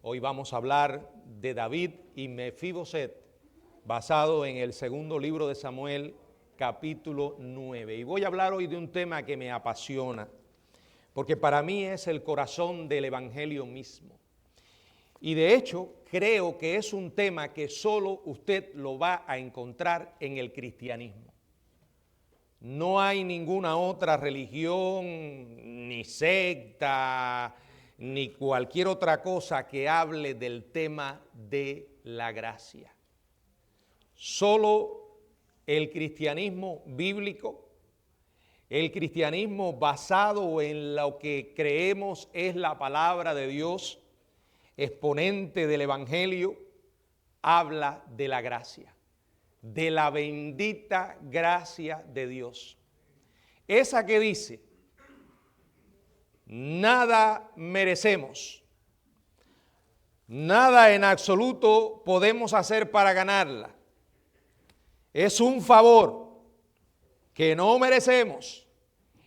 Hoy vamos a hablar de David y Mefiboset, basado en el segundo libro de Samuel, capítulo 9. Y voy a hablar hoy de un tema que me apasiona, porque para mí es el corazón del evangelio mismo. Y de hecho, creo que es un tema que solo usted lo va a encontrar en el cristianismo. No hay ninguna otra religión, ni secta, ni cualquier otra cosa que hable del tema de la gracia. Solo el cristianismo bíblico, el cristianismo basado en lo que creemos es la palabra de Dios, exponente del evangelio, habla de la gracia, de la bendita gracia de Dios. Esa que dice: nada merecemos, nada en absoluto podemos hacer para ganarla. Es un favor que no merecemos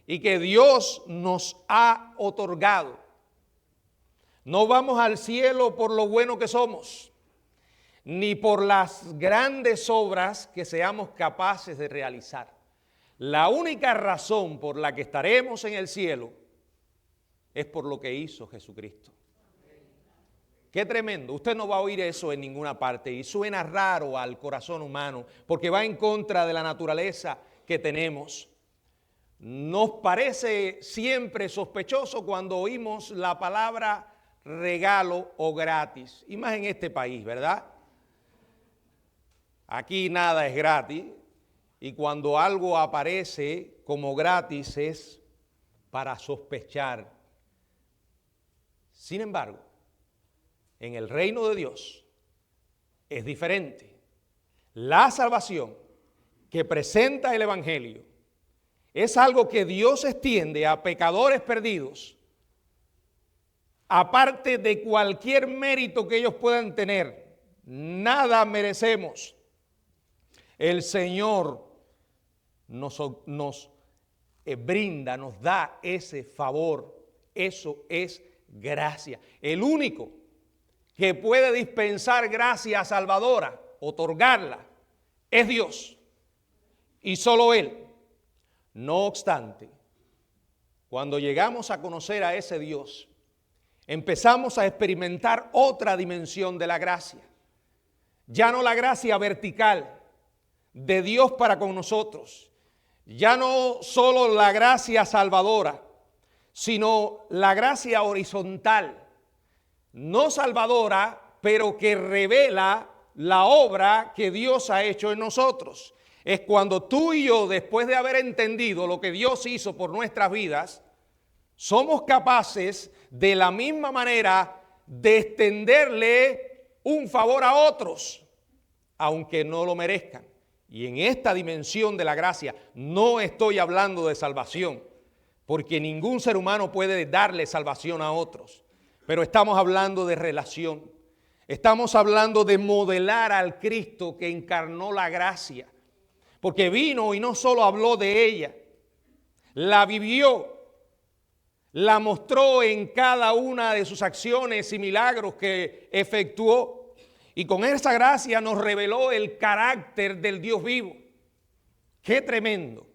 y que Dios nos ha otorgado. No vamos al cielo por lo bueno que somos, ni por las grandes obras que seamos capaces de realizar. La única razón por la que estaremos en el cielo es por lo que hizo Jesucristo. Qué tremendo. Usted no va a oír eso en ninguna parte y suena raro al corazón humano porque va en contra de la naturaleza que tenemos. Nos parece siempre sospechoso cuando oímos la palabra regalo o gratis, y más en este país, ¿verdad? Aquí nada es gratis y cuando algo aparece como gratis es para sospechar. Sin embargo, en el reino de Dios es diferente. La salvación que presenta el evangelio es algo que Dios extiende a pecadores perdidos, aparte de cualquier mérito que ellos puedan tener. Nada merecemos. El Señor nos brinda, nos da ese favor. Eso es gracia. El único que puede dispensar gracia salvadora, otorgarla, es Dios. Y solo Él. No obstante, cuando llegamos a conocer a ese Dios, empezamos a experimentar otra dimensión de la gracia. Ya no la gracia vertical de Dios para con nosotros. Ya no solo la gracia salvadora, sino la gracia horizontal. No salvadora, pero que revela la obra que Dios ha hecho en nosotros. Es cuando tú y yo, después de haber entendido lo que Dios hizo por nuestras vidas, somos capaces de la misma manera de extenderle un favor a otros, aunque no lo merezcan. Y en esta dimensión de la gracia no estoy hablando de salvación, porque ningún ser humano puede darle salvación a otros. Pero estamos hablando de relación. Estamos hablando de modelar al Cristo que encarnó la gracia. Porque vino y no solo habló de ella, la vivió, la mostró en cada una de sus acciones y milagros que efectuó. Y con esa gracia nos reveló el carácter del Dios vivo. Qué tremendo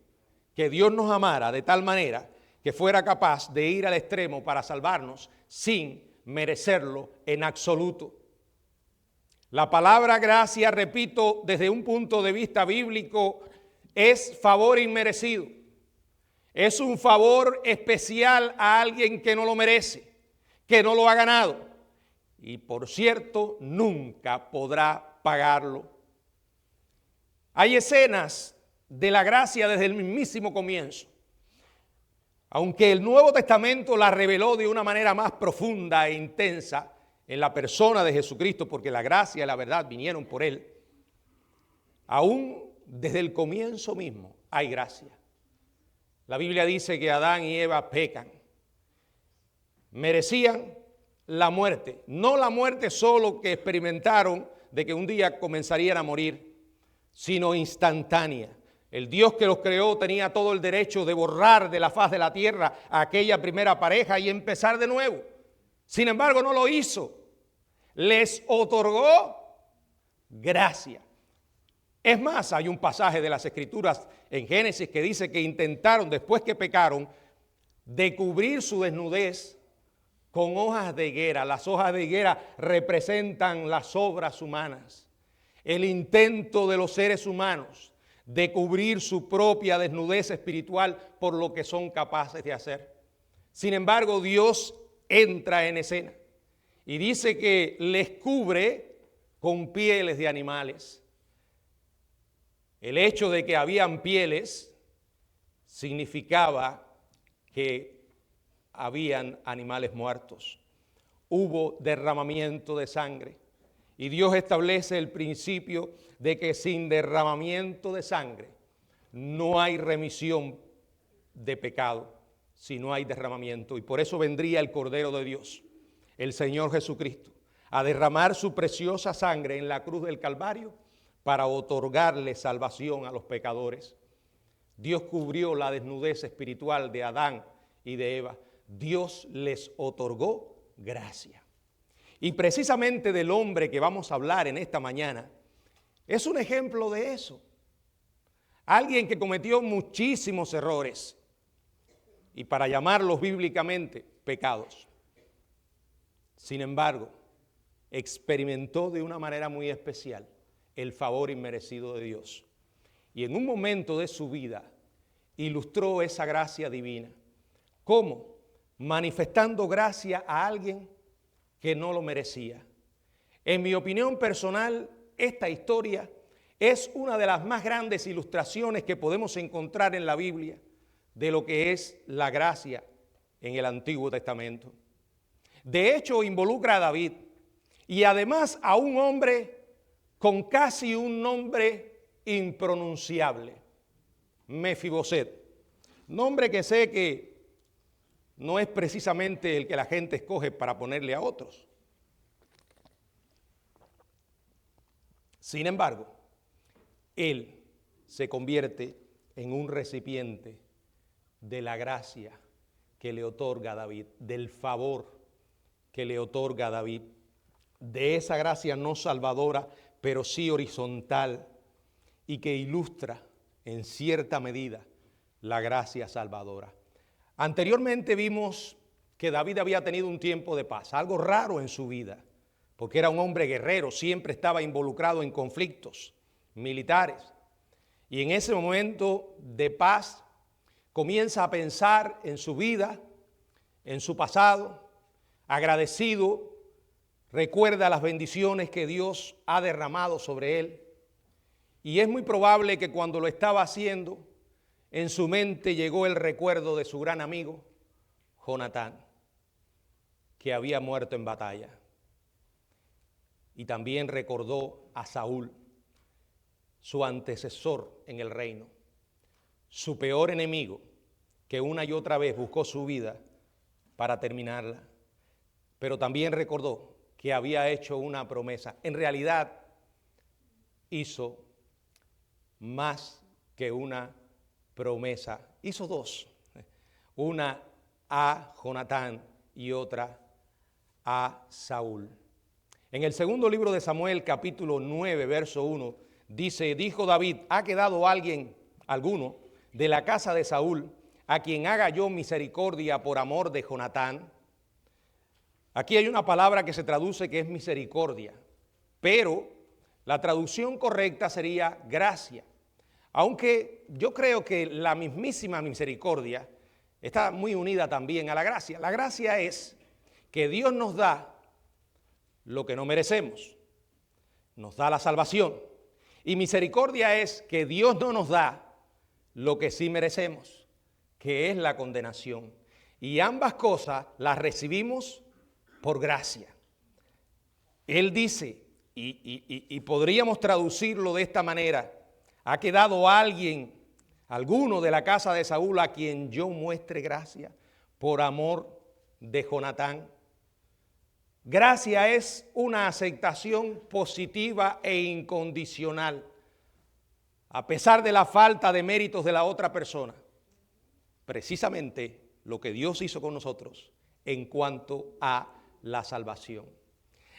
que Dios nos amara de tal manera que fuera capaz de ir al extremo para salvarnos sin merecerlo en absoluto. La palabra gracia, repito, desde un punto de vista bíblico, es favor inmerecido. Es un favor especial a alguien que no lo merece, que no lo ha ganado. Y por cierto, nunca podrá pagarlo. Hay escenas de la gracia desde el mismísimo comienzo. Aunque el Nuevo Testamento la reveló de una manera más profunda e intensa en la persona de Jesucristo, porque la gracia y la verdad vinieron por Él, aún desde el comienzo mismo hay gracia. La Biblia dice que Adán y Eva pecan. Merecían la muerte, no la muerte solo que experimentaron de que un día comenzarían a morir, sino instantánea. El Dios que los creó tenía todo el derecho de borrar de la faz de la tierra a aquella primera pareja y empezar de nuevo. Sin embargo, no lo hizo. les otorgó gracia. Es más, hay un pasaje de las Escrituras en Génesis que dice que intentaron, después que pecaron, de cubrir su desnudez con hojas de higuera. Las hojas de higuera representan las obras humanas, el intento de los seres humanos de cubrir su propia desnudez espiritual por lo que son capaces de hacer. Sin embargo, Dios entra en escena y dice que les cubre con pieles de animales. El hecho de que habían pieles significaba que habían animales muertos. Hubo derramamiento de sangre. Y Dios establece el principio de que sin derramamiento de sangre no hay remisión de pecado, si no hay derramamiento. Y por eso vendría el Cordero de Dios, el Señor Jesucristo, a derramar su preciosa sangre en la cruz del Calvario para otorgarle salvación a los pecadores. Dios cubrió la desnudez espiritual de Adán y de Eva. Dios les otorgó gracia. Y precisamente del hombre que vamos a hablar en esta mañana es un ejemplo de eso. Alguien que cometió muchísimos errores y, para llamarlos bíblicamente, pecados. Sin embargo, experimentó de una manera muy especial el favor inmerecido de Dios. Y en un momento de su vida ilustró esa gracia divina. ¿Cómo? Manifestando gracia a alguien que no lo merecía. En mi opinión personal, esta historia es una de las más grandes ilustraciones que podemos encontrar en la Biblia de lo que es la gracia en el Antiguo Testamento. De hecho, involucra a David y además a un hombre con casi un nombre impronunciable, Mefiboset. Nombre que sé que no es precisamente el que la gente escoge para ponerle a otros. Sin embargo, él se convierte en un recipiente de la gracia que le otorga a David, del favor que le otorga a David, de esa gracia no salvadora, pero sí horizontal y que ilustra en cierta medida la gracia salvadora. Anteriormente vimos que David había tenido un tiempo de paz, algo raro en su vida, porque era un hombre guerrero, siempre estaba involucrado en conflictos militares. Y en ese momento de paz comienza a pensar en su vida, en su pasado, agradecido, recuerda las bendiciones que Dios ha derramado sobre él. Y es muy probable que cuando lo estaba haciendo, en su mente llegó el recuerdo de su gran amigo, Jonatán, que había muerto en batalla. Y también recordó a Saúl, su antecesor en el reino, su peor enemigo, que una y otra vez buscó su vida para terminarla. Pero también recordó que había hecho una promesa. En realidad, hizo más que una promesa. Hizo dos. Una a Jonatán y otra a Saúl. En el segundo libro de Samuel, capítulo 9, verso 1, dice, dijo David, ¿ha quedado alguno de la casa de Saúl a quien haga yo misericordia por amor de Jonatán? Aquí hay una palabra que se traduce que es misericordia, pero la traducción correcta sería gracia. Aunque yo creo que la mismísima misericordia está muy unida también a la gracia. La gracia es que Dios nos da lo que no merecemos, nos da la salvación. Y misericordia es que Dios no nos da lo que sí merecemos, que es la condenación. Y ambas cosas las recibimos por gracia. Él dice, y podríamos traducirlo de esta manera, ¿ha quedado alguno de la casa de Saúl a quien yo muestre gracia por amor de Jonatán? Gracia es una aceptación positiva e incondicional, a pesar de la falta de méritos de la otra persona. Precisamente lo que Dios hizo con nosotros en cuanto a la salvación.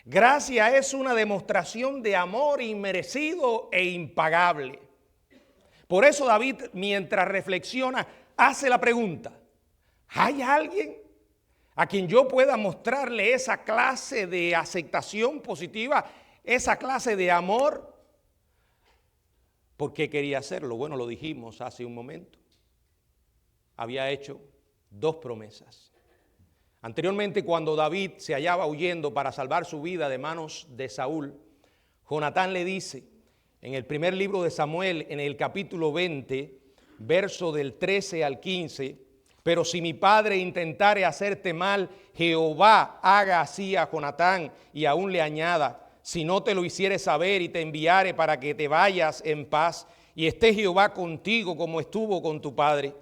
Gracia es una demostración de amor inmerecido e impagable. Por eso David, mientras reflexiona, hace la pregunta: ¿hay alguien a quien yo pueda mostrarle esa clase de aceptación positiva, esa clase de amor? ¿Por qué quería hacerlo? Bueno, lo dijimos hace un momento. Había hecho 2 promesas. Anteriormente, cuando David se hallaba huyendo para salvar su vida de manos de Saúl, Jonatán le dice en el primer libro de Samuel, en el capítulo 20, verso del 13 al 15, pero si mi padre intentare hacerte mal, Jehová haga así a Jonatán y aún le añada, si no te lo hiciere saber y te enviare para que te vayas en paz y esté Jehová contigo como estuvo con tu padre.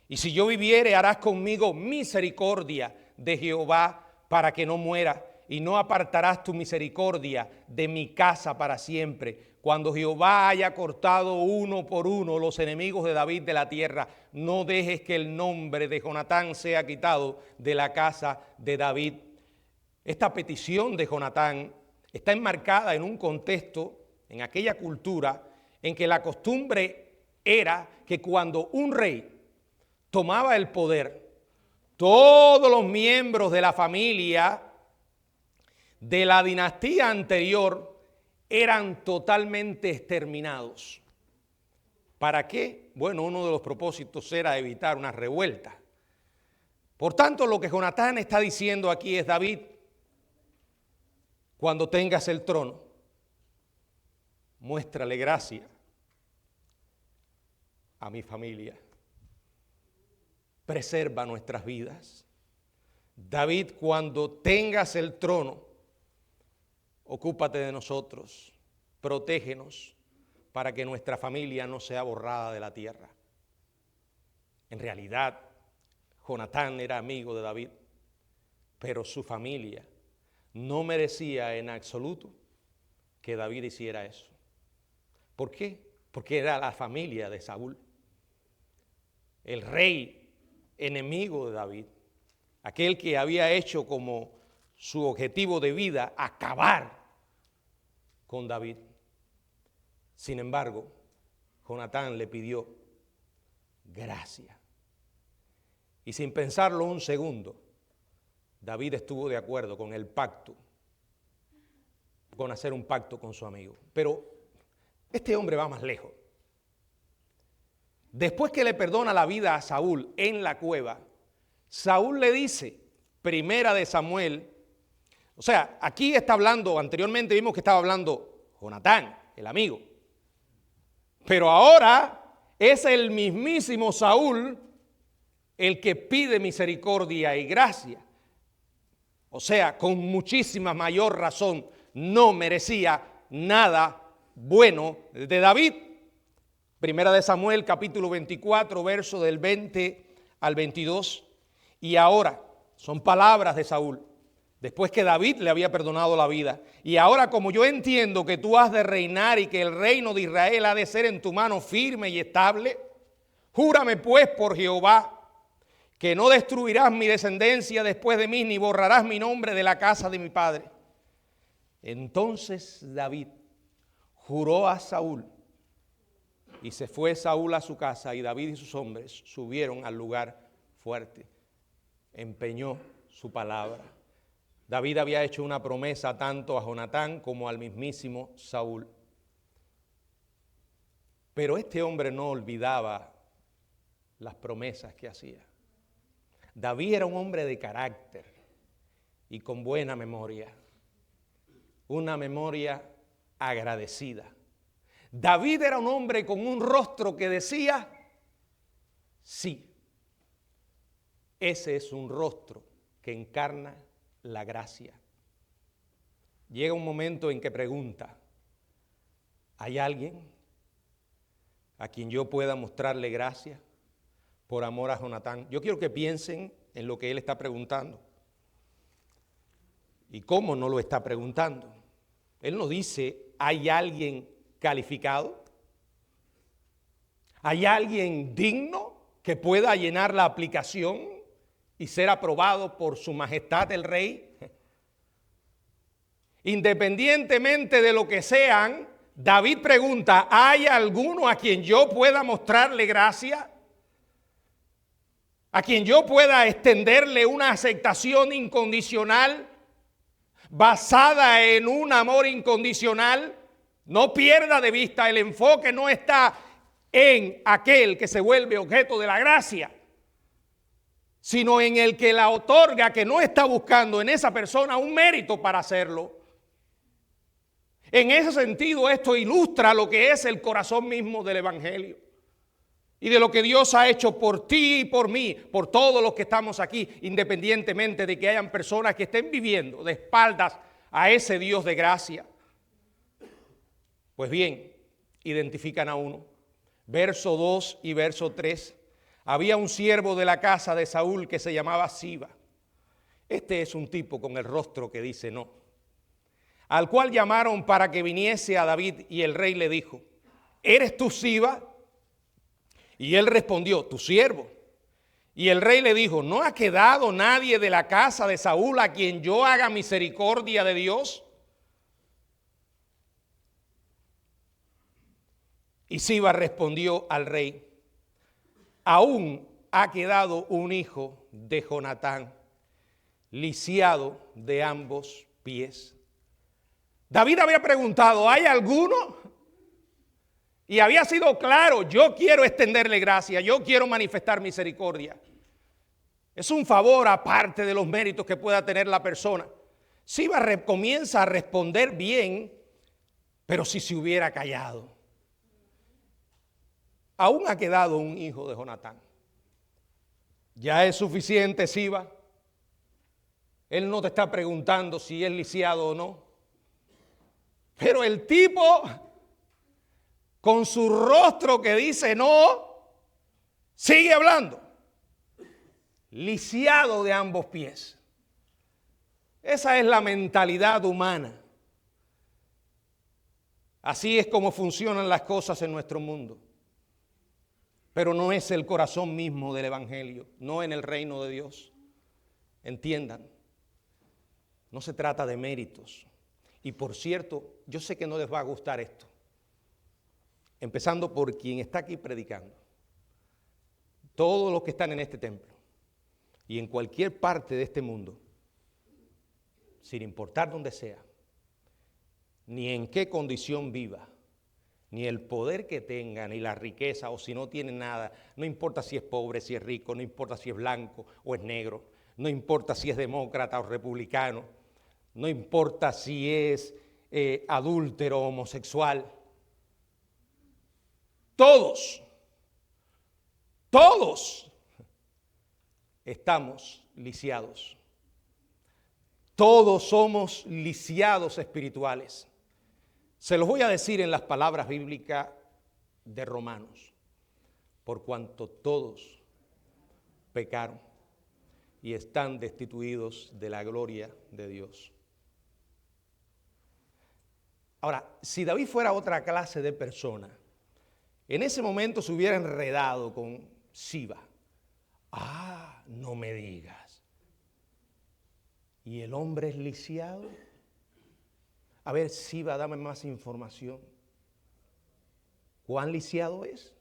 Y si yo viviere, harás conmigo misericordia de Jehová para que no muera, y no apartarás tu misericordia de mi casa para siempre. Cuando Jehová haya cortado uno por uno los enemigos de David de la tierra, no dejes que el nombre de Jonatán sea quitado de la casa de David. Esta petición de Jonatán está enmarcada en un contexto, en aquella cultura, en que la costumbre era que cuando un rey tomaba el poder, todos los miembros de la familia de la dinastía anterior eran totalmente exterminados. ¿Para qué? Bueno, uno de los propósitos era evitar una revuelta. Por tanto, lo que Jonatán está diciendo aquí es: David, cuando tengas el trono, muéstrale gracia a mi familia. Preserva nuestras vidas. David, cuando tengas el trono, ocúpate de nosotros, protégenos para que nuestra familia no sea borrada de la tierra. En realidad, Jonatán era amigo de David, pero su familia no merecía en absoluto que David hiciera eso. ¿Por qué? Porque era la familia de Saúl, el rey enemigo de David, aquel que había hecho como su objetivo de vida acabar con David. Sin embargo, Jonatán le pidió gracia. Y sin pensarlo un segundo, David estuvo de acuerdo con el pacto, con hacer un pacto con su amigo. Pero este hombre va más lejos. Después que le perdona la vida a Saúl en la cueva, Saúl le dice, primera de Samuel, o sea, aquí está hablando, anteriormente vimos que estaba hablando Jonatán, el amigo. Pero ahora es el mismísimo Saúl el que pide misericordia y gracia. O sea, con muchísima mayor razón, no merecía nada bueno de David. Primera de Samuel, capítulo 24, verso del 20 al 22. Y ahora, son palabras de Saúl, después que David le había perdonado la vida. Y ahora, como yo entiendo que tú has de reinar y que el reino de Israel ha de ser en tu mano firme y estable, júrame pues por Jehová que no destruirás mi descendencia después de mí, ni borrarás mi nombre de la casa de mi padre. Entonces David juró a Saúl, y se fue Saúl a su casa, y David y sus hombres subieron al lugar fuerte. Empeñó su palabra. David había hecho una promesa tanto a Jonatán como al mismísimo Saúl. Pero este hombre no olvidaba las promesas que hacía. David era un hombre de carácter y con buena memoria, una memoria agradecida. David era un hombre con un rostro que decía, sí, ese es un rostro que encarna la gracia. Llega un momento en que pregunta, ¿hay alguien a quien yo pueda mostrarle gracia por amor a Jonatán? Yo quiero que piensen en lo que él está preguntando y cómo no lo está preguntando. Él no dice, ¿hay alguien calificado? ¿Hay alguien digno que pueda llenar la aplicación y ser aprobado por su majestad el rey? Independientemente de lo que sean, David pregunta, ¿hay alguno a quien yo pueda mostrarle gracia? ¿A quien yo pueda extenderle una aceptación incondicional basada en un amor incondicional? No pierda de vista, el enfoque no está en aquel que se vuelve objeto de la gracia, sino en el que la otorga, que no está buscando en esa persona un mérito para hacerlo. En ese sentido, esto ilustra lo que es el corazón mismo del Evangelio y de lo que Dios ha hecho por ti y por mí, por todos los que estamos aquí, independientemente de que hayan personas que estén viviendo de espaldas a ese Dios de gracia. Pues bien, identifican a uno. Verso 2 y verso 3. Había un siervo de la casa de Saúl que se llamaba Siba. Este es un tipo con el rostro que dice no. Al cual llamaron para que viniese a David, y el rey le dijo, ¿eres tú Siba? Y él respondió, tu siervo. Y el rey le dijo, ¿no ha quedado nadie de la casa de Saúl a quien yo haga misericordia de Dios? Y Siba respondió al rey, aún ha quedado un hijo de Jonatán, lisiado de ambos pies. David había preguntado, ¿hay alguno? Y había sido claro, yo quiero extenderle gracia, yo quiero manifestar misericordia. Es un favor aparte de los méritos que pueda tener la persona. Siba comienza a responder bien, pero si se hubiera callado. Aún ha quedado un hijo de Jonatán. Ya es suficiente, Siba. Él no te está preguntando si es lisiado o no. Pero el tipo, con su rostro que dice no, sigue hablando. Lisiado de ambos pies. Esa es la mentalidad humana. Así es como funcionan las cosas en nuestro mundo. Pero no es el corazón mismo del Evangelio, no en el reino de Dios. Entiendan, no se trata de méritos. Y por cierto, yo sé que no les va a gustar esto. Empezando por quien está aquí predicando. Todos los que están en este templo y en cualquier parte de este mundo, sin importar dónde sea, ni en qué condición viva, ni el poder que tenga, ni la riqueza, o si no tiene nada, no importa si es pobre, si es rico, no importa si es blanco o es negro, no importa si es demócrata o republicano, no importa si es adúltero o homosexual. Todos estamos lisiados. Todos somos lisiados espirituales. Se los voy a decir en las palabras bíblicas de Romanos. Por cuanto todos pecaron y están destituidos de la gloria de Dios. Ahora, si David fuera otra clase de persona, en ese momento se hubiera enredado con Siba. Ah, no me digas. ¿Y el hombre es lisiado? A ver, Siba, dame más información. ¿Cuán lisiado es?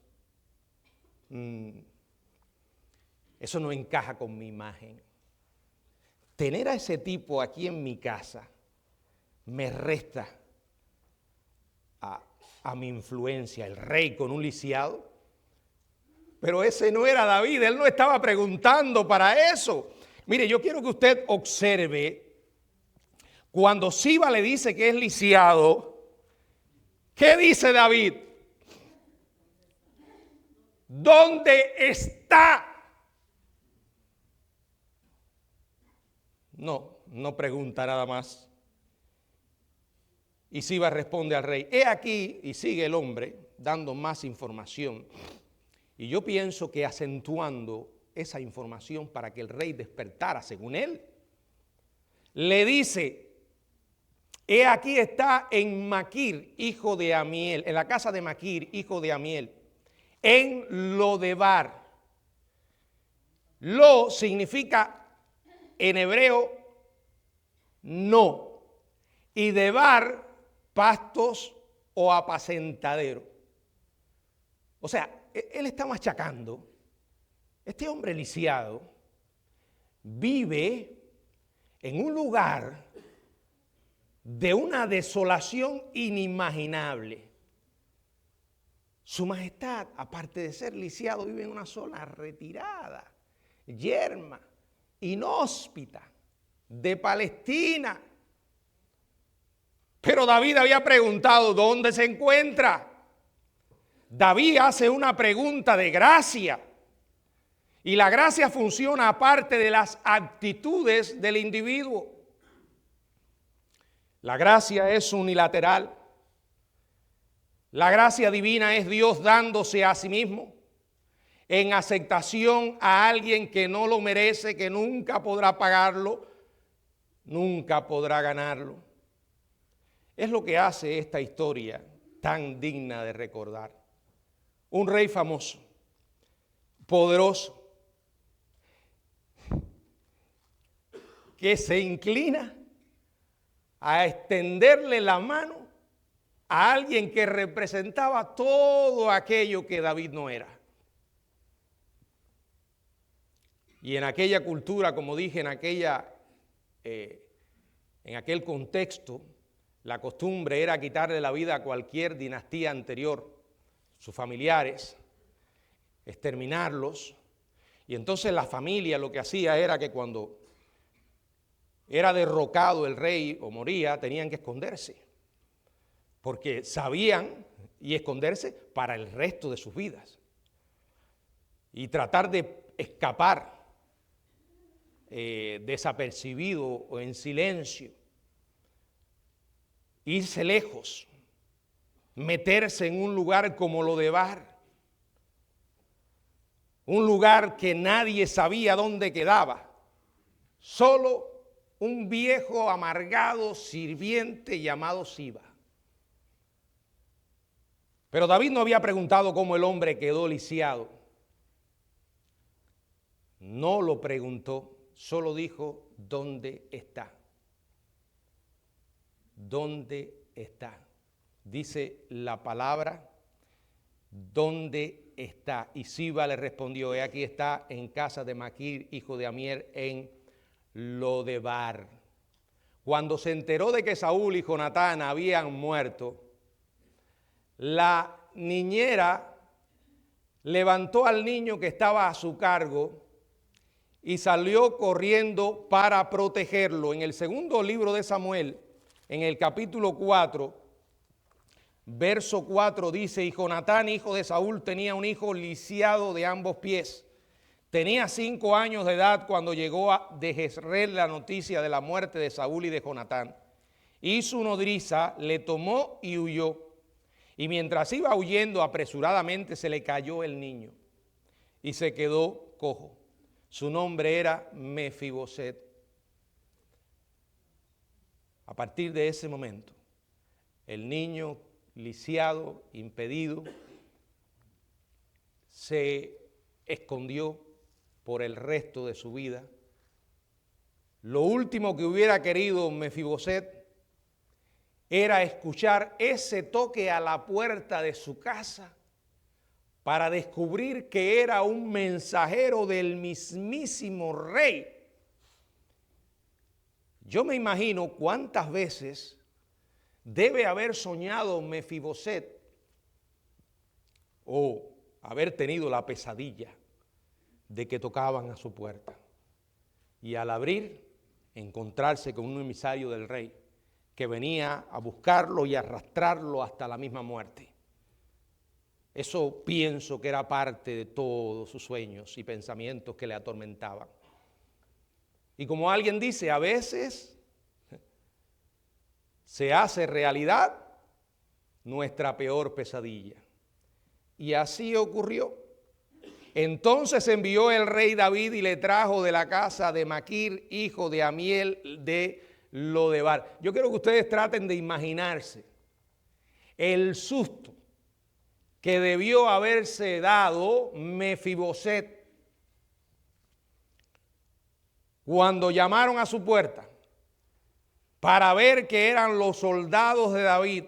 Eso no encaja con mi imagen. Tener a ese tipo aquí en mi casa me resta a mi influencia. El rey con un lisiado. Pero ese no era David, él no estaba preguntando para eso. Mire, yo quiero que usted observe, cuando Siba le dice que es lisiado, ¿qué dice David? ¿Dónde está? No pregunta nada más. Y Siba responde al rey, he aquí, y sigue el hombre dando más información. Y yo pienso que acentuando esa información para que el rey despertara, según él, le dice, he aquí está en Maquir, hijo de Amiel, en la casa de Maquir, hijo de Amiel, en Lodebar. Lo significa en hebreo no. y Debar, pastos o apacentadero. O sea, él está machacando. Este hombre lisiado vive en un lugar de una desolación inimaginable. Su majestad, aparte de ser lisiado, vive en una zona retirada, yerma, inhóspita, de Palestina. Pero David había preguntado, ¿dónde se encuentra? David hace una pregunta de gracia. Y la gracia funciona aparte de las actitudes del individuo. La gracia es unilateral. La gracia divina es Dios dándose a sí mismo en aceptación a alguien que no lo merece, que nunca podrá pagarlo, nunca podrá ganarlo. Es lo que hace esta historia tan digna de recordar. Un rey famoso, poderoso, que se inclina a extenderle la mano a alguien que representaba todo aquello que David no era. Y en aquella cultura, como dije, en aquel contexto, la costumbre era quitarle la vida a cualquier dinastía anterior, sus familiares, exterminarlos. Y entonces la familia lo que hacía era que cuando era derrocado el rey o moría, tenían que esconderse, porque sabían, y esconderse para el resto de sus vidas, y tratar de escapar desapercibido o en silencio, irse lejos, meterse en un lugar como lo de Bar, un lugar que nadie sabía dónde quedaba, solo un viejo amargado sirviente llamado Siba. Pero David no había preguntado cómo el hombre quedó lisiado. No lo preguntó, solo dijo, ¿dónde está? ¿Dónde está? Dice la palabra, ¿dónde está? Y Siba le respondió, he aquí está en casa de Maquir, hijo de Amiel, en Lodebar. Cuando se enteró de que Saúl y Jonatán habían muerto, la niñera levantó al niño que estaba a su cargo y salió corriendo para protegerlo. En el segundo libro de Samuel, en el capítulo 4, verso 4 dice, y Jonatán, hijo de Saúl, tenía un hijo lisiado de ambos pies. Tenía 5 años de edad cuando llegó de Jezreel la noticia de la muerte de Saúl y de Jonatán. Y su nodriza le tomó y huyó. Y mientras iba huyendo apresuradamente se le cayó el niño y se quedó cojo. Su nombre era Mefiboset. A partir de ese momento, el niño lisiado, impedido, se escondió por el resto de su vida. Lo último que hubiera querido Mefiboset era escuchar ese toque a la puerta de su casa para descubrir que era un mensajero del mismísimo rey. Yo me imagino cuántas veces debe haber soñado Mefiboset o haber tenido la pesadilla de que tocaban a su puerta y al abrir encontrarse con un emisario del rey que venía a buscarlo y arrastrarlo hasta la misma muerte. Eso pienso que era parte de todos sus sueños y pensamientos que le atormentaban. Y como alguien dice, a veces se hace realidad nuestra peor pesadilla. Y así ocurrió. Entonces envió el rey David y le trajo de la casa de Maquir, hijo de Amiel de Lodebar. Yo quiero que ustedes traten de imaginarse el susto que debió haberse dado Mefiboset cuando llamaron a su puerta para ver que eran los soldados de David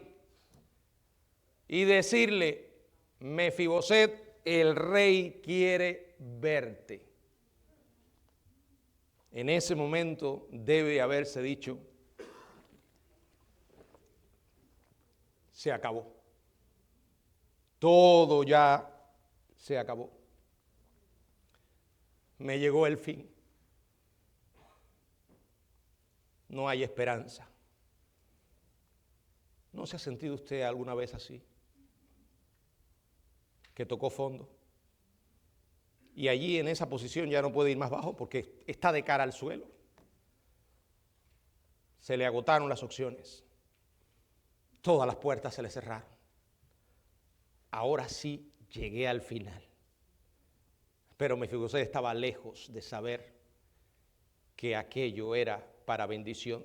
y decirle: Mefiboset, el rey quiere verte. En ese momento debe haberse dicho: se acabó. Todo ya se acabó. Me llegó el fin. No hay esperanza. ¿No se ha sentido usted alguna vez así? Que tocó fondo. Y allí en esa posición ya no puede ir más bajo porque está de cara al suelo. Se le agotaron las opciones. Todas las puertas se le cerraron. Ahora sí llegué al final. Pero Mefiboset estaba lejos de saber que aquello era para bendición.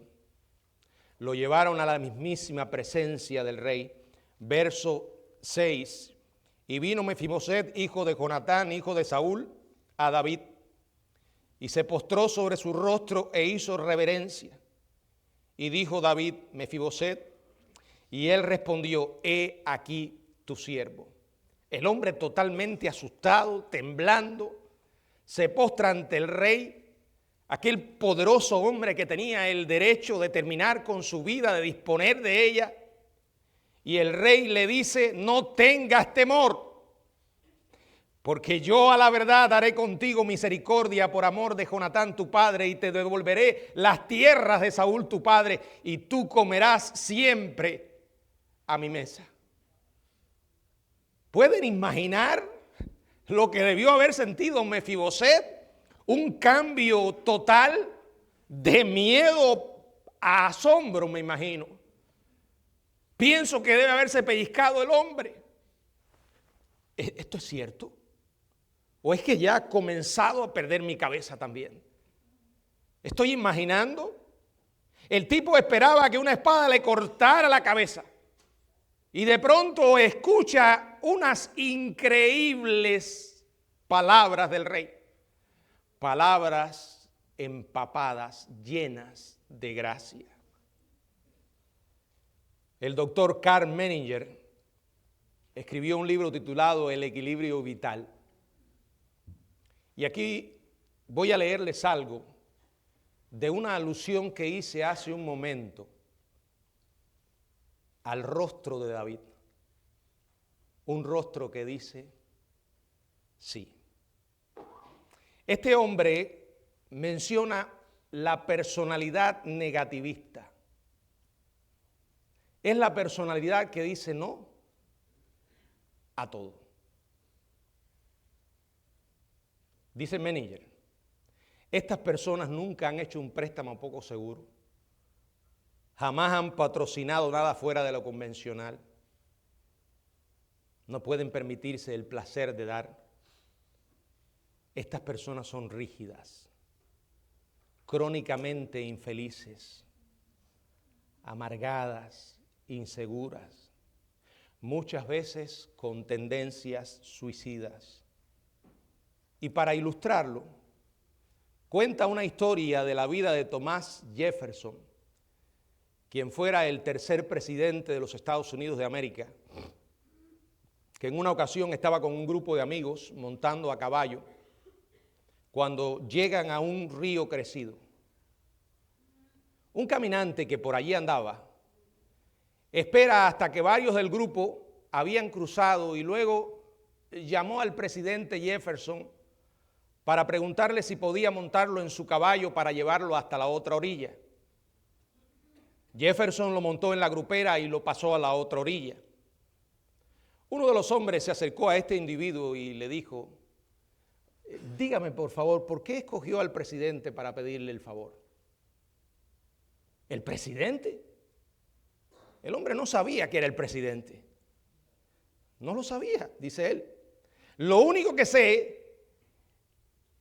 Lo llevaron a la mismísima presencia del rey. Verso 6. Y vino Mefiboset, hijo de Jonatán, hijo de Saúl, a David, y se postró sobre su rostro e hizo reverencia. Y dijo David: Mefiboset. Y él respondió: he aquí tu siervo. El hombre, totalmente asustado, temblando, se postra ante el rey, aquel poderoso hombre que tenía el derecho de terminar con su vida, de disponer de ella. Y el rey le dice: no tengas temor, porque yo a la verdad haré contigo misericordia por amor de Jonatán tu padre, y te devolveré las tierras de Saúl tu padre, y tú comerás siempre a mi mesa. ¿Pueden imaginar lo que debió haber sentido Mefiboset? Un cambio total de miedo a asombro, me imagino. Pienso que debe haberse pellizcado el hombre. ¿Esto es cierto? ¿O es que ya he comenzado a perder mi cabeza también? Estoy imaginando. El tipo esperaba que una espada le cortara la cabeza. Y de pronto escucha unas increíbles palabras del rey. Palabras empapadas, llenas de gracia. El doctor Carl Menninger escribió un libro titulado El equilibrio vital. Y aquí voy a leerles algo de una alusión que hice hace un momento al rostro de David. Un rostro que dice sí. Este hombre menciona la personalidad negativista. Es la personalidad que dice no a todo. Dice Menninger: estas personas nunca han hecho un préstamo poco seguro. Jamás han patrocinado nada fuera de lo convencional. No pueden permitirse el placer de dar. Estas personas son rígidas, crónicamente infelices, amargadas, inseguras, muchas veces con tendencias suicidas. Y para ilustrarlo, cuenta una historia de la vida de Thomas Jefferson, quien fuera el tercer presidente de los Estados Unidos de América, que en una ocasión estaba con un grupo de amigos montando a caballo cuando llegan a un río crecido. Un caminante que por allí andaba espera hasta que varios del grupo habían cruzado y luego llamó al presidente Jefferson para preguntarle si podía montarlo en su caballo para llevarlo hasta la otra orilla. Jefferson lo montó en la grupera y lo pasó a la otra orilla. Uno de los hombres se acercó a este individuo y le dijo: dígame por favor, ¿por qué escogió al presidente para pedirle el favor? ¿El presidente? El hombre no sabía que era el presidente. No lo sabía, dice él. Lo único que sé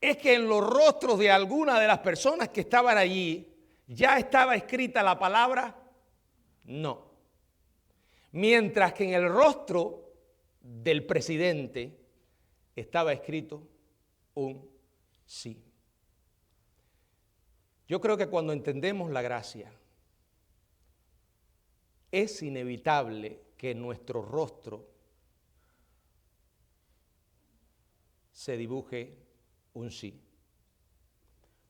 es que en los rostros de algunas de las personas que estaban allí ya estaba escrita la palabra no. Mientras que en el rostro del presidente estaba escrito un sí. Yo creo que cuando entendemos la gracia, es inevitable que en nuestro rostro se dibuje un sí.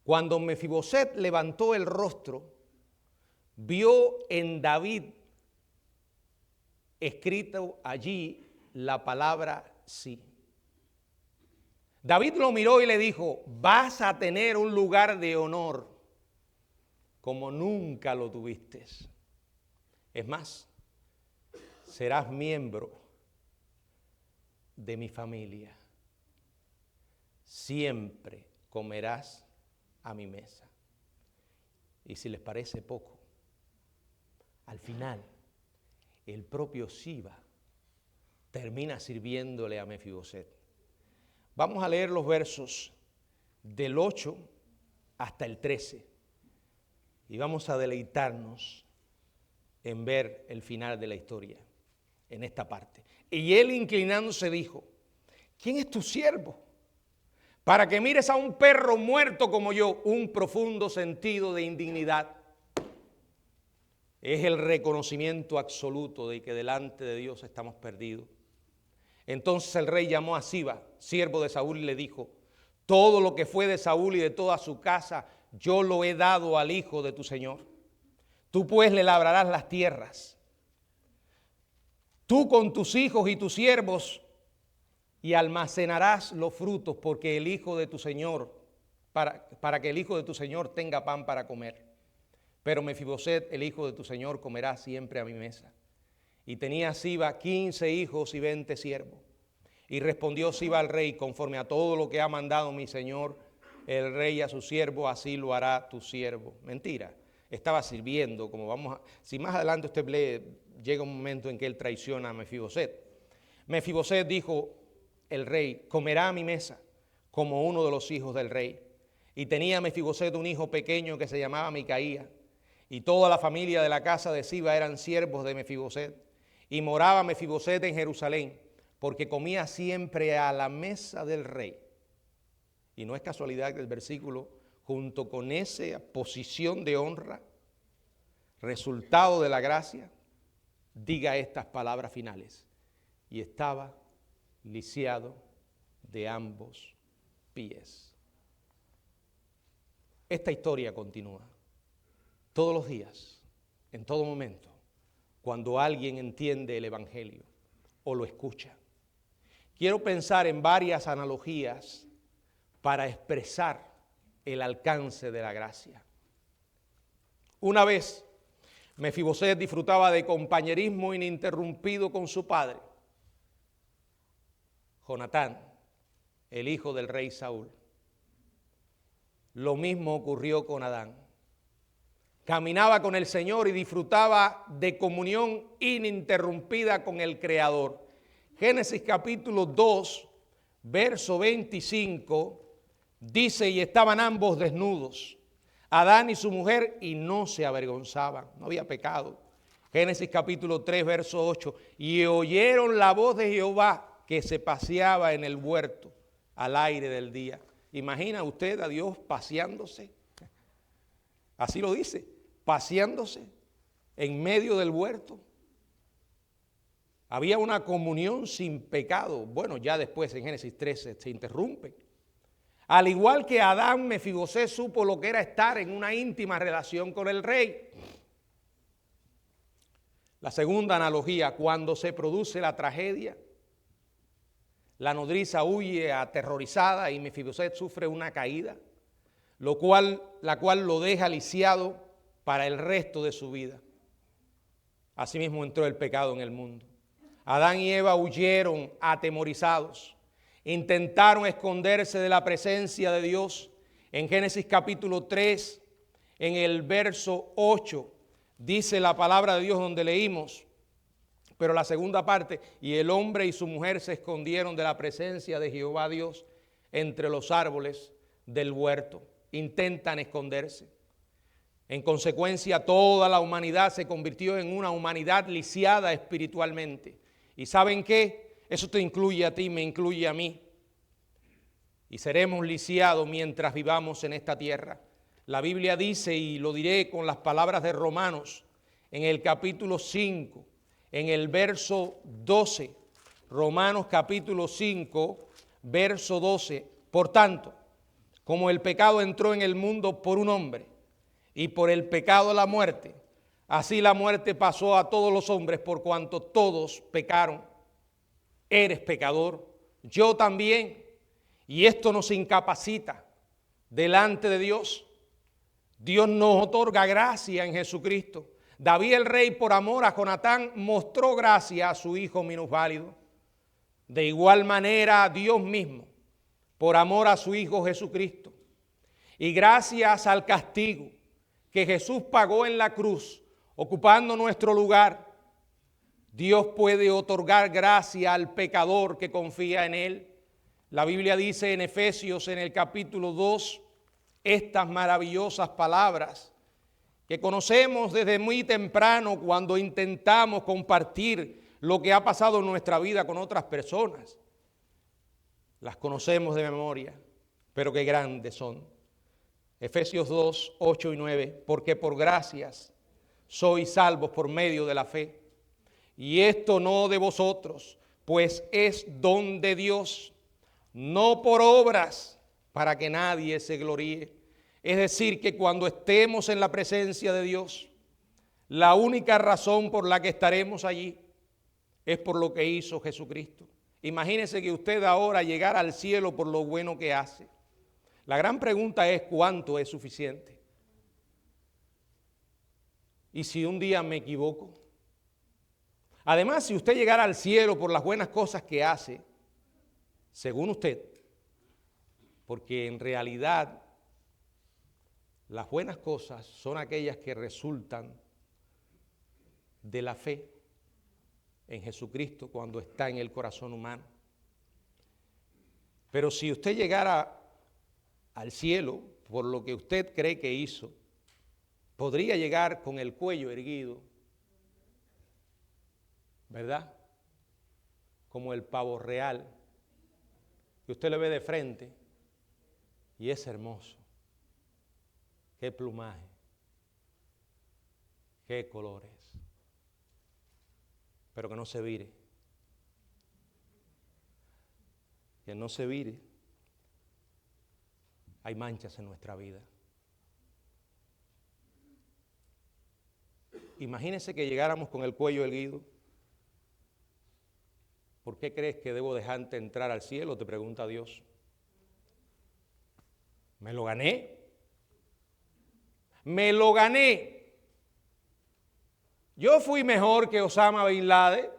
Cuando Mefiboset levantó el rostro, vio en David escrito allí la palabra sí. David lo miró y le dijo: vas a tener un lugar de honor como nunca lo tuviste. Es más, serás miembro de mi familia. Siempre comerás a mi mesa. Y si les parece poco, al final, el propio Siba termina sirviéndole a Mefiboset. Vamos a leer los versos del 8 hasta el 13 y vamos a deleitarnos en ver el final de la historia en esta parte. Y él, inclinándose, dijo: ¿quién es tu siervo para que mires a un perro muerto como yo? Un profundo sentido de indignidad. Es el reconocimiento absoluto de que delante de Dios estamos perdidos. Entonces el rey llamó a Siba, siervo de Saúl, y le dijo: todo lo que fue de Saúl y de toda su casa, yo lo he dado al hijo de tu señor. Tú pues le labrarás las tierras, tú con tus hijos y tus siervos, y almacenarás los frutos, porque el hijo de tu señor, para que el hijo de tu señor tenga pan para comer. Pero Mefiboset, el hijo de tu señor, comerá siempre a mi mesa. Y tenía Siba 15 hijos y 20 siervos. Y respondió Siba al rey: conforme a todo lo que ha mandado mi señor el rey a su siervo, así lo hará tu siervo. Mentira, estaba sirviendo, como si más adelante usted lee, llega un momento en que él traiciona a Mefiboset. Mefiboset, dijo el rey, comerá a mi mesa como uno de los hijos del rey. Y tenía Mefiboset un hijo pequeño que se llamaba Micaía, y toda la familia de la casa de Siba eran siervos de Mefiboset. Y moraba Mefiboset en Jerusalén, porque comía siempre a la mesa del rey. Y no es casualidad que el versículo, junto con esa posición de honra, resultado de la gracia, diga estas palabras finales: y estaba lisiado de ambos pies. Esta historia continúa todos los días, en todo momento, cuando alguien entiende el evangelio o lo escucha. Quiero pensar en varias analogías para expresar el alcance de la gracia. Una vez, Mefiboset disfrutaba de compañerismo ininterrumpido con su padre, Jonatán, el hijo del rey Saúl. Lo mismo ocurrió con Adán. Caminaba con el Señor y disfrutaba de comunión ininterrumpida con el Creador. Génesis capítulo 2, verso 25, dice: y estaban ambos desnudos, Adán y su mujer, y no se avergonzaban, no había pecado. Génesis capítulo 3, verso 8, y oyeron la voz de Jehová que se paseaba en el huerto al aire del día. ¿Imagina usted a Dios paseándose? Así lo dice, paseándose en medio del huerto. Había una comunión sin pecado. Bueno, ya después en Génesis 13 se interrumpe. Al igual que Adán, Mefiboset supo lo que era estar en una íntima relación con el rey. La segunda analogía: cuando se produce la tragedia, la nodriza huye aterrorizada y Mefiboset sufre una caída, la cual lo deja lisiado para el resto de su vida. Asimismo entró el pecado en el mundo. Adán y Eva huyeron atemorizados, intentaron esconderse de la presencia de Dios. En Génesis capítulo 3, en el verso 8, dice la palabra de Dios donde leímos, pero la segunda parte: y el hombre y su mujer se escondieron de la presencia de Jehová Dios entre los árboles del huerto. Intentan esconderse. En consecuencia, toda la humanidad se convirtió en una humanidad lisiada espiritualmente. ¿Y saben qué? Eso te incluye a ti, me incluye a mí. Y seremos lisiados mientras vivamos en esta tierra. La Biblia dice, y lo diré con las palabras de Romanos, en el capítulo 5, en el verso 12. Romanos capítulo 5, verso 12. Por tanto, como el pecado entró en el mundo por un hombre, y por el pecado la muerte, así la muerte pasó a todos los hombres por cuanto todos pecaron. Eres pecador, yo también, y esto nos incapacita delante de Dios. Dios nos otorga gracia en Jesucristo. David el rey, por amor a Jonatán, mostró gracia a su hijo minusválido. De igual manera, Dios mismo, por amor a su hijo Jesucristo, y gracias al castigo que Jesús pagó en la cruz, ocupando nuestro lugar, Dios puede otorgar gracia al pecador que confía en Él. La Biblia dice en Efesios, en el capítulo 2, estas maravillosas palabras que conocemos desde muy temprano cuando intentamos compartir lo que ha pasado en nuestra vida con otras personas. Las conocemos de memoria, pero qué grandes son. Efesios 2, 8 y 9, porque por gracias sois salvos por medio de la fe. Y esto no de vosotros, pues es don de Dios, no por obras, para que nadie se gloríe. Es decir, que cuando estemos en la presencia de Dios, la única razón por la que estaremos allí es por lo que hizo Jesucristo. Imagínese que usted ahora llegara al cielo por lo bueno que hace. La gran pregunta es, ¿cuánto es suficiente? ¿Y si un día me equivoco? Además, si usted llegara al cielo por las buenas cosas que hace, según usted, porque en realidad las buenas cosas son aquellas que resultan de la fe en Jesucristo cuando está en el corazón humano. Pero si usted llegara al cielo por lo que usted cree que hizo, podría llegar con el cuello erguido, ¿verdad? Como el pavo real, que usted le ve de frente y es hermoso. Qué plumaje, qué colores, pero que no se vire, que no se vire. Hay manchas en nuestra vida. Imagínese que llegáramos con el cuello erguido. ¿Por qué crees que debo dejarte entrar al cielo?, te pregunta Dios. ¿Me lo gané? Me lo gané. Yo fui mejor que Osama Bin Laden.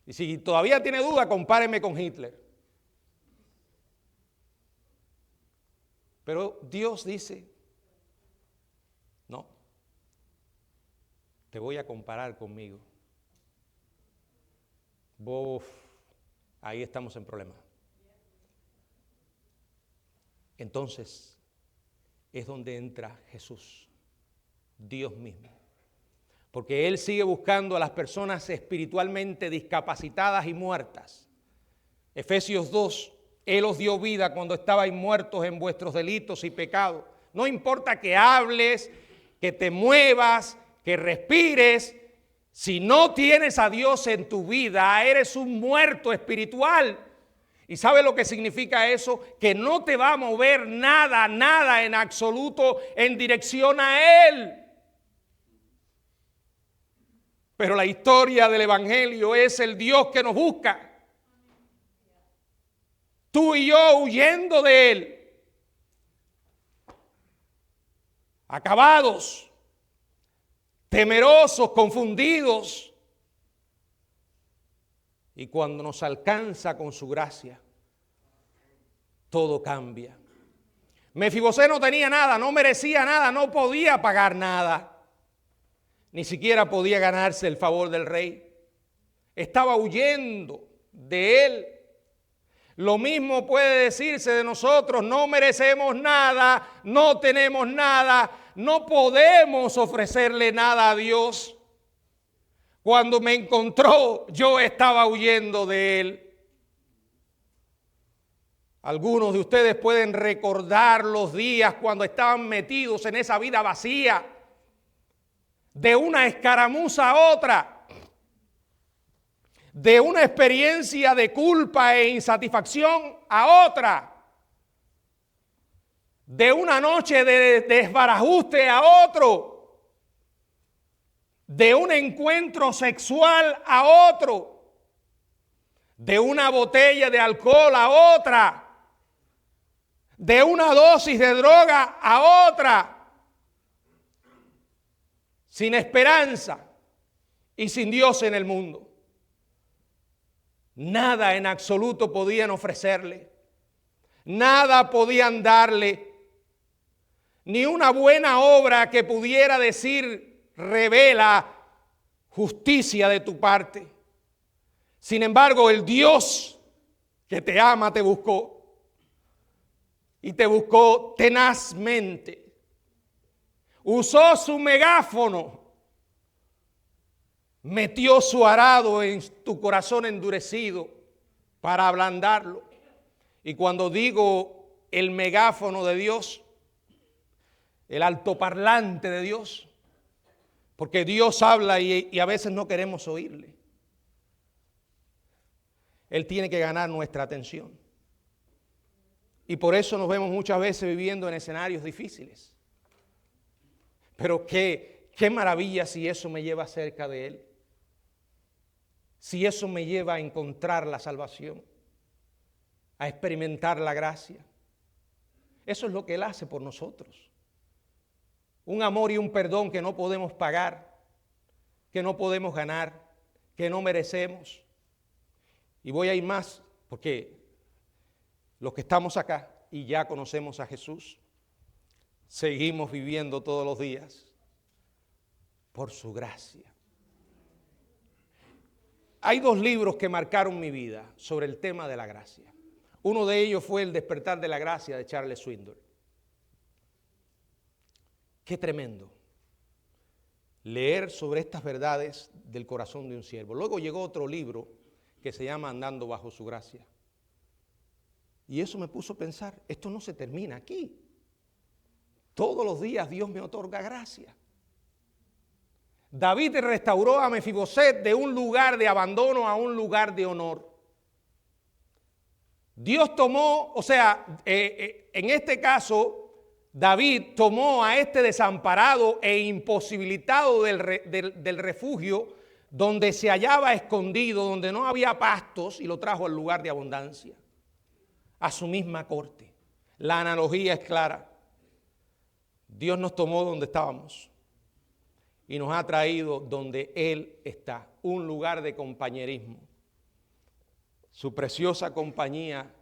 Y si todavía tiene duda, compáreme con Hitler. Pero Dios dice, no, te voy a comparar conmigo. Ahí estamos en problemas. Entonces, es donde entra Jesús, Dios mismo. Porque Él sigue buscando a las personas espiritualmente discapacitadas y muertas. Efesios 2, Él os dio vida cuando estabais muertos en vuestros delitos y pecados. No importa que hables, que te muevas, que respires. Si no tienes a Dios en tu vida, eres un muerto espiritual. ¿Y sabe lo que significa eso? Que no te va a mover nada, nada en absoluto en dirección a Él. Pero la historia del Evangelio es el Dios que nos busca. Tú y yo huyendo de Él. Acabados, temerosos, confundidos. Y cuando nos alcanza con su gracia, todo cambia. Mefibosé no tenía nada, no merecía nada, no podía pagar nada. Ni siquiera podía ganarse el favor del rey. Estaba huyendo de él. Lo mismo puede decirse de nosotros, no merecemos nada, no tenemos nada, no podemos ofrecerle nada a Dios. Cuando me encontró, yo estaba huyendo de Él. Algunos de ustedes pueden recordar los días cuando estaban metidos en esa vida vacía, de una escaramuza a otra, de una experiencia de culpa e insatisfacción a otra, de una noche de desbarajuste a otro, de un encuentro sexual a otro, de una botella de alcohol a otra, de una dosis de droga a otra, sin esperanza y sin Dios en el mundo. Nada en absoluto podían ofrecerle, nada podían darle, ni una buena obra que pudiera decir revela justicia de tu parte. Sin embargo, el Dios que te ama te buscó, y te buscó tenazmente. Usó su megáfono, metió su arado en tu corazón endurecido para ablandarlo. Y cuando digo el megáfono de Dios, el altoparlante de Dios, porque Dios habla y a veces no queremos oírle. Él tiene que ganar nuestra atención. Y por eso nos vemos muchas veces viviendo en escenarios difíciles. Pero qué maravilla si eso me lleva cerca de Él. Si eso me lleva a encontrar la salvación, a experimentar la gracia. Eso es lo que Él hace por nosotros. Un amor y un perdón que no podemos pagar, que no podemos ganar, que no merecemos. Y voy a ir más, porque los que estamos acá y ya conocemos a Jesús, seguimos viviendo todos los días por su gracia. Hay dos libros que marcaron mi vida sobre el tema de la gracia. Uno de ellos fue El despertar de la gracia de Charles Swindoll. Qué tremendo leer sobre estas verdades del corazón de un siervo. Luego llegó otro libro que se llama Andando bajo su gracia. Y eso me puso a pensar, esto no se termina aquí. Todos los días Dios me otorga gracia. David restauró a Mefiboset de un lugar de abandono a un lugar de honor. Dios tomó, en este caso, David tomó a este desamparado e imposibilitado del refugio donde se hallaba escondido, donde no había pastos, y lo trajo al lugar de abundancia, a su misma corte. La analogía es clara. Dios nos tomó donde estábamos y nos ha traído donde Él está, un lugar de compañerismo. Su preciosa compañía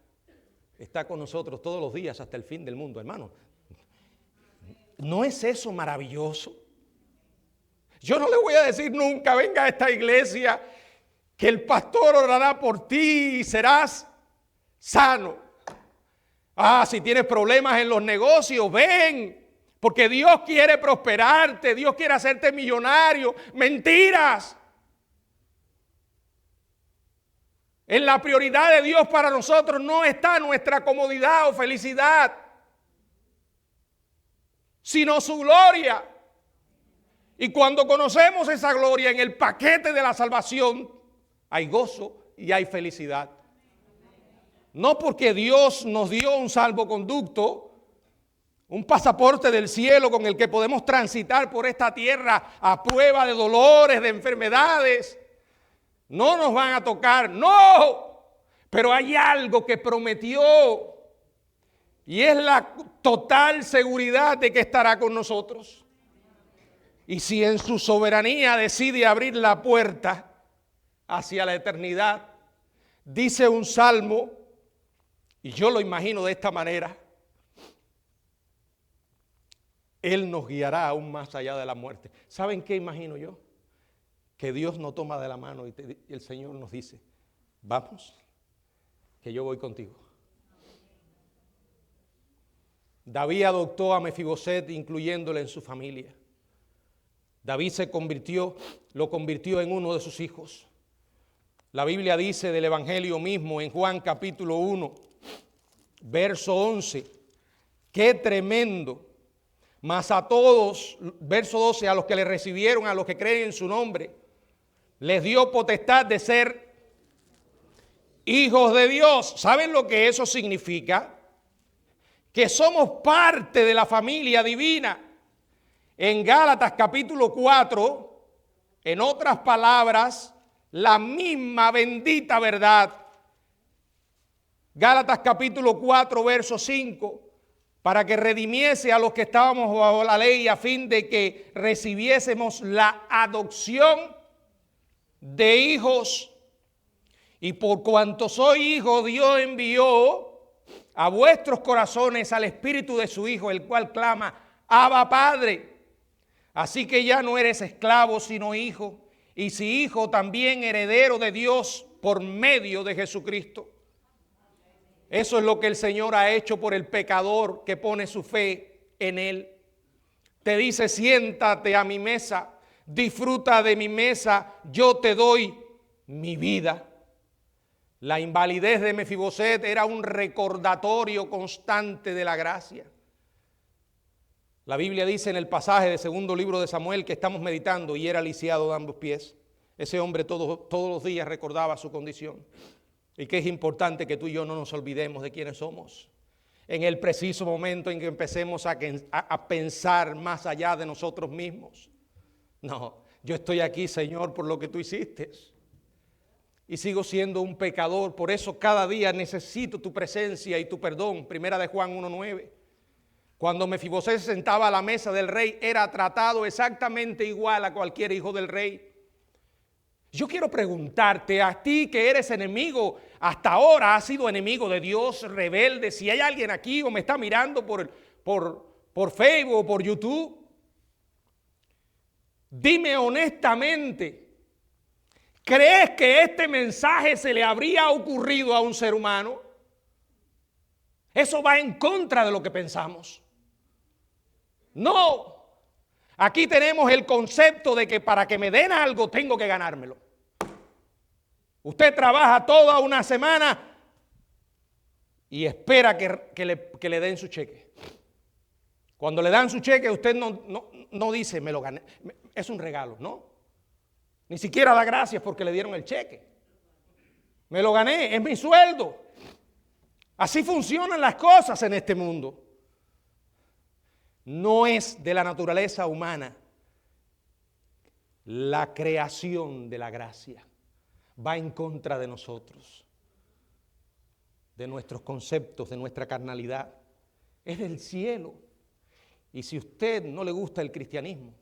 está con nosotros todos los días hasta el fin del mundo, hermano. ¿No es eso maravilloso? Yo no le voy a decir nunca, venga a esta iglesia, que el pastor orará por ti y serás sano. Si tienes problemas en los negocios, ven, porque Dios quiere prosperarte, Dios quiere hacerte millonario. Mentiras. En la prioridad de Dios para nosotros no está nuestra comodidad o felicidad, sino su gloria. Y cuando conocemos esa gloria en el paquete de la salvación, hay gozo y hay felicidad. No porque Dios nos dio un salvoconducto, un pasaporte del cielo con el que podemos transitar por esta tierra a prueba de dolores, de enfermedades. No nos van a tocar, no. Pero hay algo que prometió y es la total seguridad de que estará con nosotros. Y si en su soberanía decide abrir la puerta hacia la eternidad, dice un salmo, y yo lo imagino de esta manera: Él nos guiará aún más allá de la muerte. ¿Saben qué imagino yo? Que Dios nos toma de la mano y el Señor nos dice: vamos, que yo voy contigo. David adoptó a Mefiboset, incluyéndole en su familia. David lo convirtió en uno de sus hijos. La Biblia dice del Evangelio mismo en Juan capítulo 1, verso 11, qué tremendo. Mas a todos, verso 12, a los que le recibieron, a los que creen en su nombre, les dio potestad de ser hijos de Dios. ¿Saben lo que eso significa? Que somos parte de la familia divina. En Gálatas capítulo 4, en otras palabras, la misma bendita verdad. Gálatas capítulo 4, verso 5, para que redimiese a los que estábamos bajo la ley a fin de que recibiésemos la adopción de hijos. Y por cuanto soy hijo, Dios envió a vuestros corazones al Espíritu de su Hijo, el cual clama, Abba Padre. Así que ya no eres esclavo, sino hijo, y si hijo, también heredero de Dios por medio de Jesucristo. Eso es lo que el Señor ha hecho por el pecador que pone su fe en Él. Te dice, siéntate a mi mesa, disfruta de mi mesa, yo te doy mi vida. La invalidez de Mefiboset era un recordatorio constante de la gracia. La Biblia dice en el pasaje del segundo libro de Samuel que estamos meditando, y era lisiado de ambos pies. Ese hombre todos los días recordaba su condición. Y que es importante que tú y yo no nos olvidemos de quiénes somos. En el preciso momento en que empecemos a pensar más allá de nosotros mismos. No, yo estoy aquí, Señor, por lo que tú hiciste. Y sigo siendo un pecador, por eso cada día necesito tu presencia y tu perdón. Primera de Juan 1:9. Cuando Mefiboset se sentaba a la mesa del rey, era tratado exactamente igual a cualquier hijo del rey. Yo quiero preguntarte a ti que eres enemigo, hasta ahora has sido enemigo de Dios, rebelde, si hay alguien aquí o me está mirando por Facebook o por YouTube, dime honestamente, ¿crees que este mensaje se le habría ocurrido a un ser humano? Eso va en contra de lo que pensamos. No. Aquí tenemos el concepto de que para que me den algo tengo que ganármelo. Usted trabaja toda una semana y espera que le den su cheque. Cuando le dan su cheque, usted no dice, me lo gané, es un regalo, no. Ni siquiera da gracias porque le dieron el cheque. Me lo gané, es mi sueldo. Así funcionan las cosas en este mundo. No es de la naturaleza humana la creación de la gracia. Va en contra de nosotros, de nuestros conceptos, de nuestra carnalidad. Es del cielo. Y si a usted no le gusta el cristianismo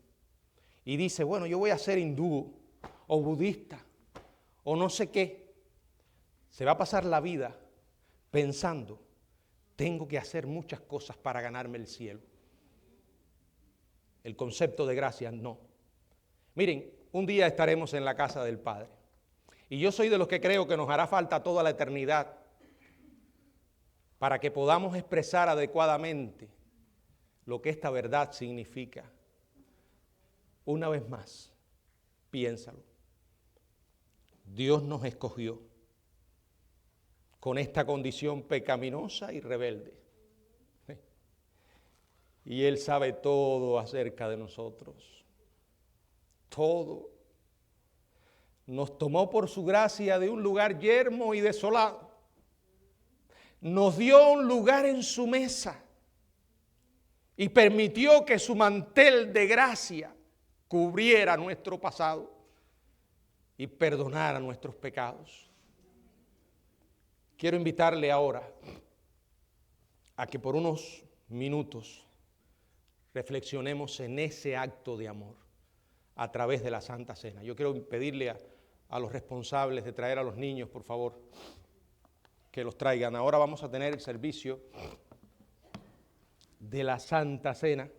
y dice, bueno, yo voy a ser hindú o budista o no sé qué, se va a pasar la vida pensando, tengo que hacer muchas cosas para ganarme el cielo. El concepto de gracia, no. Miren, un día estaremos en la casa del Padre. Y yo soy de los que creo que nos hará falta toda la eternidad para que podamos expresar adecuadamente lo que esta verdad significa. Una vez más, piénsalo. Dios nos escogió con esta condición pecaminosa y rebelde. Y Él sabe todo acerca de nosotros. Todo. Nos tomó por su gracia de un lugar yermo y desolado. Nos dio un lugar en su mesa. Y permitió que su mantel de gracia cubriera nuestro pasado y perdonara nuestros pecados. Quiero invitarle ahora a que por unos minutos reflexionemos en ese acto de amor a través de la Santa Cena. Yo quiero pedirle a los responsables de traer a los niños, por favor, que los traigan. Ahora vamos a tener el servicio de la Santa Cena.